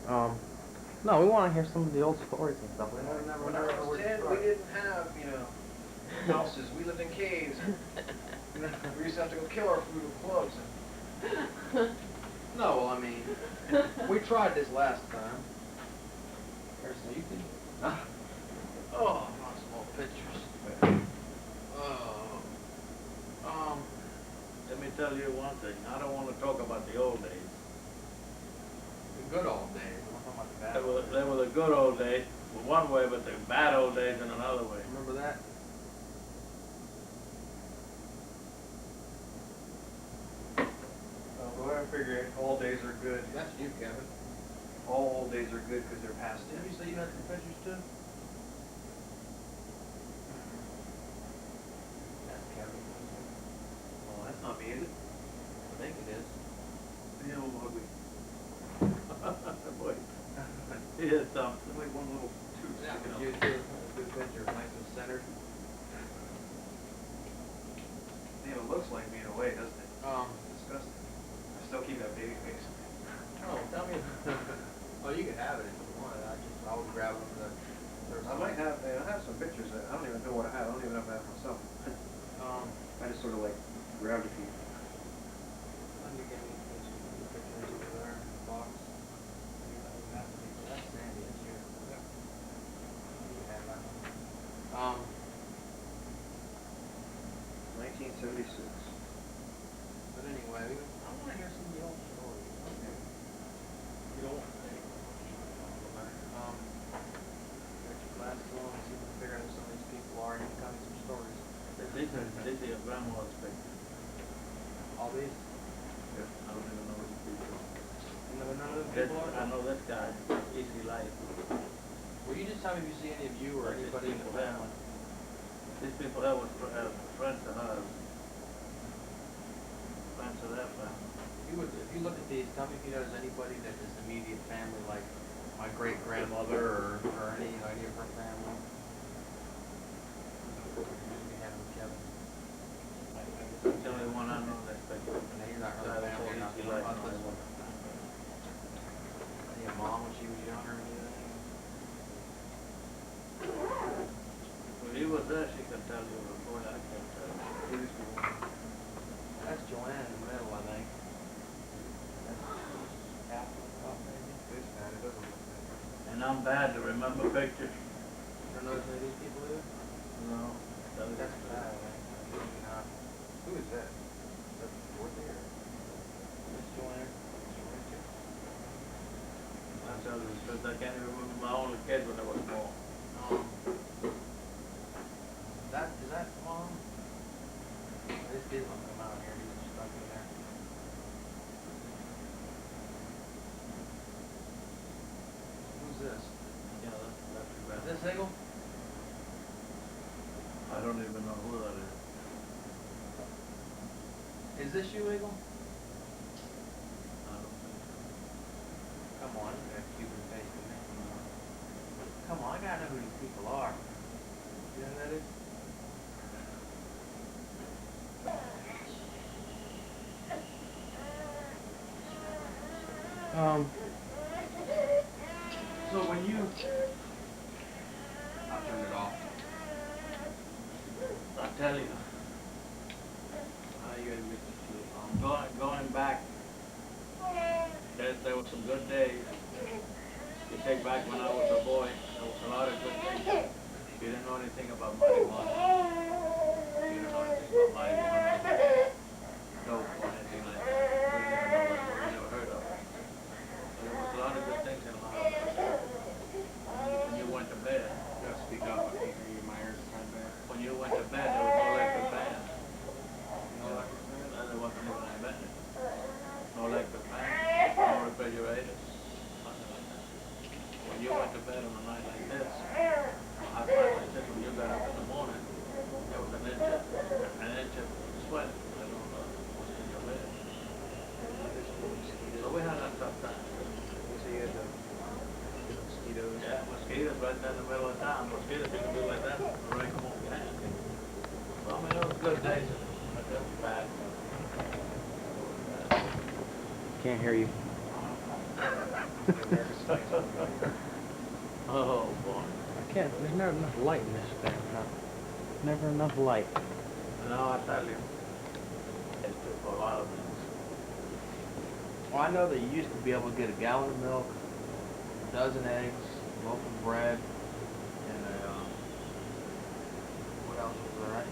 No, we want to hear some of the old stories and stuff. When I was 10, we didn't have, houses. We lived in caves. And we used to have to go kill our food with clubs. No, well, I mean, we tried this last time. There's Ethan. Oh, lots of old pictures. Oh, Let me tell you one thing. I don't want to talk about the old days. the good old days. I'm talking about the bad They old were, days. they were the good old days, one way, but the bad old days in another way. Remember that? The way I figure it, all days are good. That's you, Kevin. All old days are good because they're past tense. Did you say you had some pictures too? That's Kevin. Oh, that's not me, is it? I think it is. You know, ugly. Boy, he is something. It's like one little tooth Yeah, sticking you out. too. That's a good picture, nice and centered. Yeah, it looks like me in a way, doesn't it? Disgusting. I still keep that baby face. Oh, tell me. Oh, you can have it if you want it. I would grab it from the. I might have, I have some pictures that I don't even know what I have. I don't even know if I have myself. I just sort of like grabbed a few. When you get me pictures over there in the box. That's Sandy, that's you. Yeah. You can have that one. 1976. But anyway, I want to hear some of the old stories. Okay. You don't want to say. Get your glasses on and see if we can figure out who some of these people are and you can tell me some stories. This is your grandma's picture. All these? I don't even know these people. You know who none of those This, people are? I know this guy, Easy Life. Will you just tell me if you see any of you or These anybody in the people there. family? These people there were friends of hers. Friends of their family. If you look at these, tell me if you notice anybody that is immediate family, like my great grandmother or any of her family. You have them, Kevin. That's the only one I know that's picture. No, you're not really family, you're not Easy family. Life. Not this one. Your mom when she was younger or anything? When he was there, she could tell you, but boy, I can't tell you. That's Joanne in the middle, I think. That's Catherine, maybe. This man, it doesn't look that. And I'm bad to remember pictures. You don't notice any of these people either? No. That's bad, I think. Maybe not. Who is that? That's Dorothy or? Miss Joanne? Joanne too? I tell you, because I can't even remember my only kid when I was small. Is that mom? This kid won't come out here, he's just stuck in there. Who's this? Yeah, that's too Is bad. this Eagle? I don't even know who that is. Is this you, Eagle? I don't think so. Come on, you got a Cuban face to me. Come on, I gotta know who these people are. You know who that is? So when you... I'll turn it off. I tell you, You gotta mix the two. going back, there were some good days. You take back when I was a boy, there was a lot of good things. You didn't know anything about marijuana. You didn't know anything about marijuana. Dope or anything like that. You didn't even know what you never heard of. But there was a lot of good things in life. When you went to bed, You gotta speak up. I can't hear you. My ears are kind of bad. when you went to bed, there was no electric fan. No electric fan? There wasn't even invented. No electric fan, no refrigerators, nothing like that. When you went to bed on a night like this, I find like this, when you got up in the morning, there was an inch of sweat, I don't know, was in your bed. So we had a tough time. So you had the mosquitoes. Yeah, mosquitoes right there in the middle of town. Mosquitoes you can do like that, right come over your hand. Well, I mean, it was good days, but that was bad. Can't hear you. The American Saints will be here. Oh, boy. I can't, there's never enough light in this thing. Never enough light. No, I tell you, it's just a lot of things. Well, I know that you used to be able to get a gallon of milk, a dozen eggs, a loaf of bread, and what else was there? Right?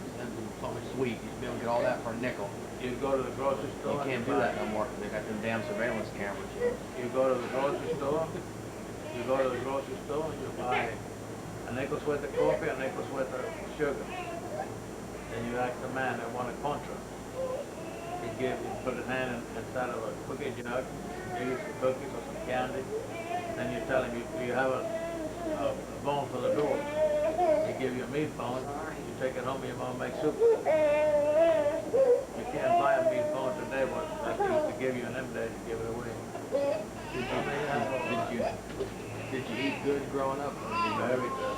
Something sweet. You used to be able to get all that for a nickel. You go to the grocery You store. can't do that no more. They got them damn surveillance cameras. You go to the grocery store. You go to the grocery store and you buy a nickel's worth of coffee, a nickel's worth of sugar. Then you ask the man that want a contra. You put his hand inside of a cookie jug, maybe some cookies or some candy. Then you tell him you have a bone for the door. He give you a meat bone. You take it home and your mom makes soup. You can't buy a meat bone today, but like they used to give you in them days, you give it away. Did you eat good growing up? Very good.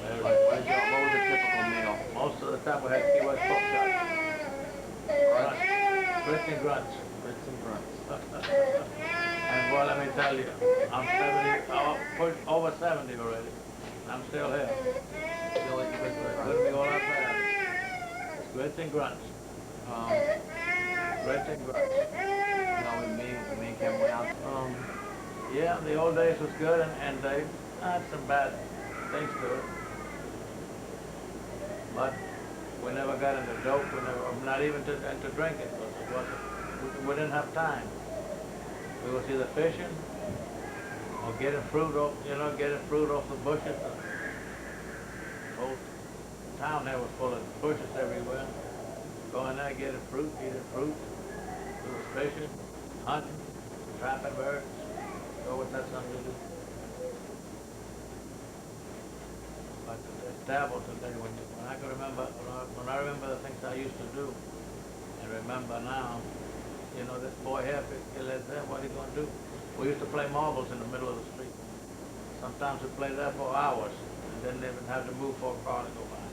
Very What good. was a typical meal? Most of the time we had Key West pork chops. Grunts. Grits and grunts. Grits and grunts. And boy, let me tell you, I'm 70, over 70 already. I'm still here. Still eating grits and Couldn't be grunts. all that fast. It's grits and grunts. Grits and grunts. Me and Kevin went out. Yeah, the old days was good, and they had some bad things to it. But we never got into dope. We never, not even into drinking. Because it wasn't. We didn't have time. We was either fishing or getting fruit off, getting fruit off the bushes. The whole town there was full of bushes everywhere. Going there, getting fruit, eating fruit. We was fishing, hunting, trapping birds. So what that's something to do. But it's terrible today when I can remember when I remember the things I used to do, and remember now, this boy here, he lives there. What are you going to do? We used to play marbles in the middle of the street. Sometimes we played there for hours, and didn't even have to move for a car to go by.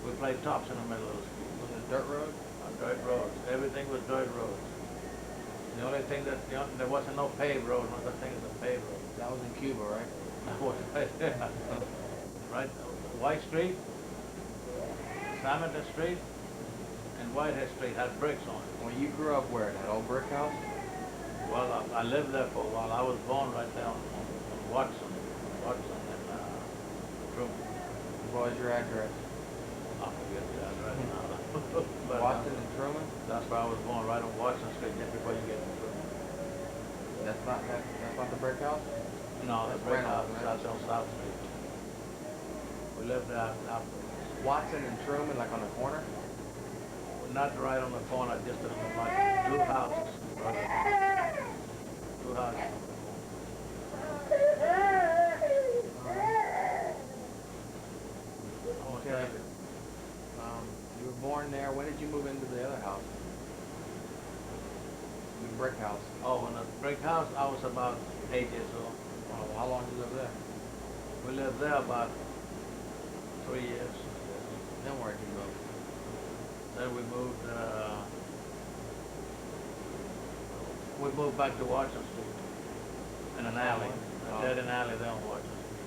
We played tops in the middle of the street. Was it dirt road? On dirt roads. Everything was dirt roads. The only thing there wasn't no paved road. Another thing is a paved road. That was in Cuba, right? That was right there. Right, White Street, Simonton Street, and Whitehead Street had bricks on it. Well, you grew up where? That old brick house? Well, I lived there for a while. I was born right there on Watson and Truman. What was your address? I forget the address now. But, Watson and Truman? That's where I was born, right on Watson Street, just before you get to Truman. That's not the brick house? No, the That's brick Reynolds, house, right? that's on South Street. We lived there after. Watson and Truman, like on the corner? Not right on the corner, just like 2 houses. Right? 2 houses. Okay. You were born there. When did you move into the other house? The brick house. Oh, in the brick house, I was about 8 years old. Oh, how long did you live there? We lived there about 3 years. Then where did you move? Then we moved back to Washington Street in an alley. Oh. A dead end alley there on Washington Street.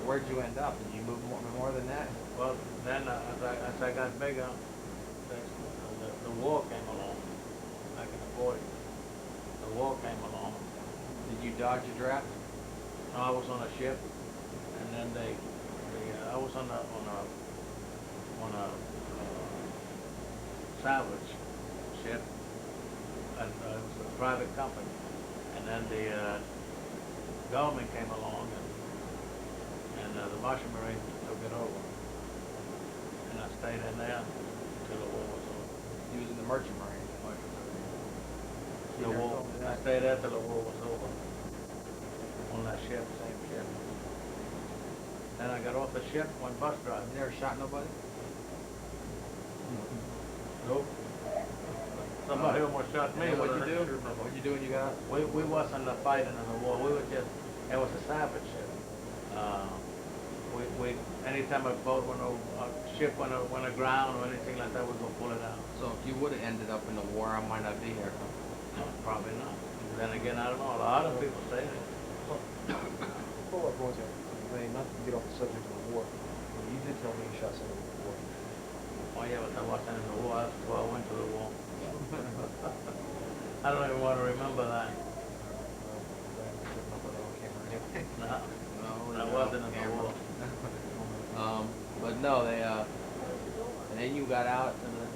Where'd you end up? Did you move more than that? Well, then as I got bigger, the war came along. Back in the 40s. The war came along. Did you dodge a draft? No, I was on a ship, and then I was on a salvage ship, and it was a private company, and then the government came along, and the Martian Marines took it over, and I stayed in there until the war was over. You was in the Merchant Marine. The war, I stayed there till the war was over. On that ship, same ship. Then I got off the ship, went bus driving. You never shot nobody? Nope. Somebody almost shot me. And what'd you do? What'd you do when you got out? We wasn't fighting in the war. We were just, it was a salvage ship. Anytime a boat went over, a ship went aground or anything like that, we'd go pull it out. So if you would have ended up in the war, I might not be here. No, probably not. Then again, I don't know, a lot of people say that. Follow up, Rosie, I mean, not to get off the subject of the war. You did tell me you shot someone in the war. Oh yeah, but I wasn't in the war, that's why I went to the war. I don't even want to remember that. No, No, I wasn't in the war. But no, they, and then you got out and then,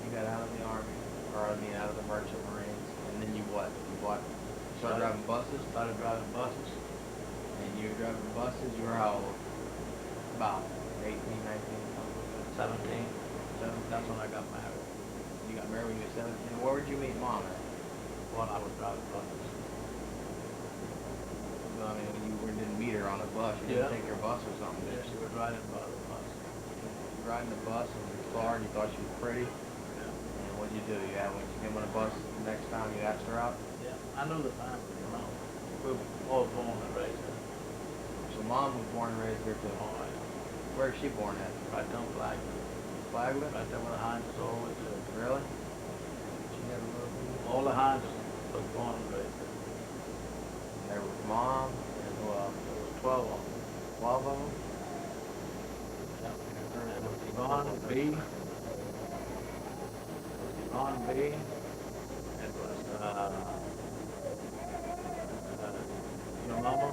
you got out of the army, or I mean out of the merchant marines, and then you what? You started driving buses? Started driving buses. And you were driving buses, you were how old? About 18, 19, something 17. 17. That's when I got married. You got married when you were 17. Where would you meet mom at? When I was driving buses. Well, I mean, when you didn't meet her on a bus, you Yeah. didn't take your bus or something, Yeah, did she you? was riding by the bus. You riding the bus and you saw her and you thought she was pretty, Yeah. and what'd you do? You had, when she came on the bus, the next time you asked her out? Yeah, I knew the family, you know. We were all born and raised there. So mom was born and raised here too. All right. Where is she born at? Right down Flag. Flagler? Right there where the Heinz always is. Really? She had a little. All the Heinz was born and raised there. There was mom and who else? There was 12 of them. 12 of them? Yeah. And it was Yvonne B. It was Yvonne B. It was, your mama.